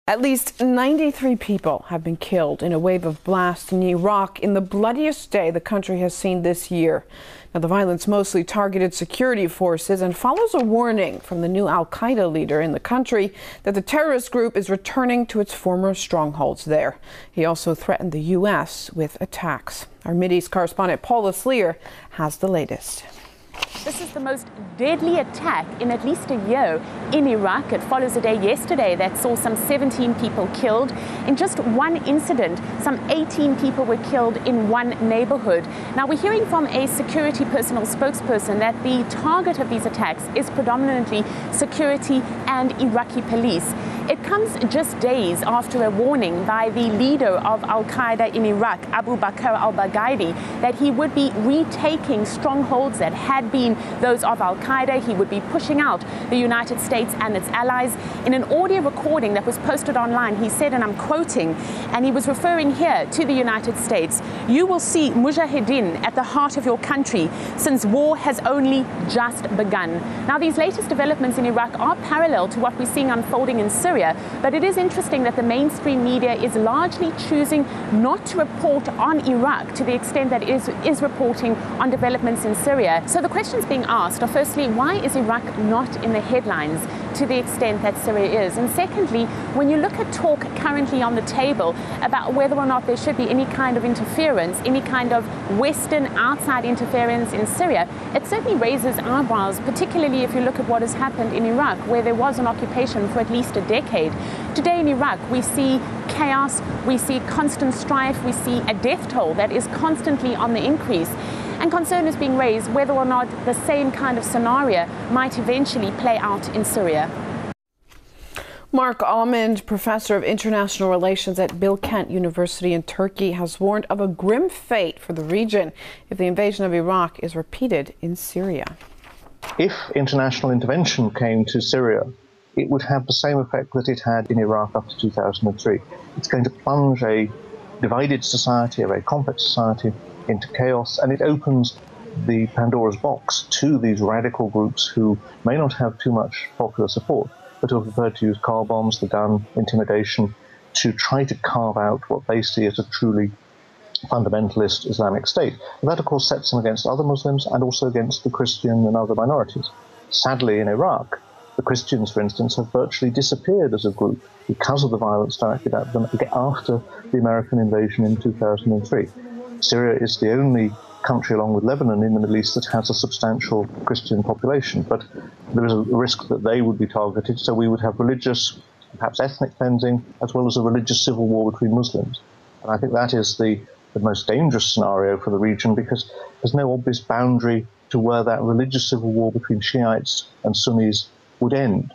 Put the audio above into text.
At least 93 people have been killed in a wave of blasts in Iraq in the bloodiest day the country has seen this year. Now, the violence mostly targeted security forces and follows a warning from the new al-Qaeda leader in the country that the terrorist group is returning to its former strongholds there. He also threatened the U.S. with attacks. Our Mideast correspondent Paula Sleer has the latest. This is the most deadly attack in at least a year in Iraq. It follows a day yesterday that saw some 17 people killed. In just one incident, some 18 people were killed in one neighborhood. Now, we're hearing from a security personnel spokesperson that the target of these attacks is predominantly security and Iraqi police. It comes just days after a warning by the leader of al-Qaeda in Iraq, Abu Bakr al-Baghdadi, that he would be retaking strongholds that had been those of al-Qaeda. He would be pushing out the United States and its allies. In an audio recording that was posted online, he said, and I'm quoting, and he was referring here to the United States, "You will see mujahideen at the heart of your country since war has only just begun." Now, these latest developments in Iraq are parallel to what we're seeing unfolding in Syria. But it is interesting that the mainstream media is largely choosing not to report on Iraq to the extent that it is reporting on developments in Syria. So the questions being asked are, firstly, why is Iraq not in the headlines to the extent that Syria is? And secondly, when you look at talk currently on the table about whether or not there should be any kind of interference, any kind of Western outside interference in Syria, it certainly raises eyebrows, particularly if you look at what has happened in Iraq, where there was an occupation for at least a decade. Today in Iraq, we see chaos, we see constant strife, we see a death toll that is constantly on the increase. And concern is being raised whether or not the same kind of scenario might eventually play out in Syria. Mark Almond, professor of international relations at Bilkent University in Turkey, has warned of a grim fate for the region if the invasion of Iraq is repeated in Syria. If international intervention came to Syria, it would have the same effect that it had in Iraq after 2003. It's going to plunge a divided society, a very complex society, into chaos, and it opens the Pandora's box to these radical groups who may not have too much popular support, but who have preferred to use car bombs, the gun, intimidation, to try to carve out what they see as a truly fundamentalist Islamic state. And that, of course, sets them against other Muslims and also against the Christian and other minorities. Sadly, in Iraq, the Christians, for instance, have virtually disappeared as a group because of the violence directed at them after the American invasion in 2003. Syria is the only country, along with Lebanon, in the Middle East that has a substantial Christian population, but there is a risk that they would be targeted, so we would have religious, perhaps ethnic cleansing, as well as a religious civil war between Muslims. And I think that is the most dangerous scenario for the region, because there's no obvious boundary to where that religious civil war between Shiites and Sunnis would end.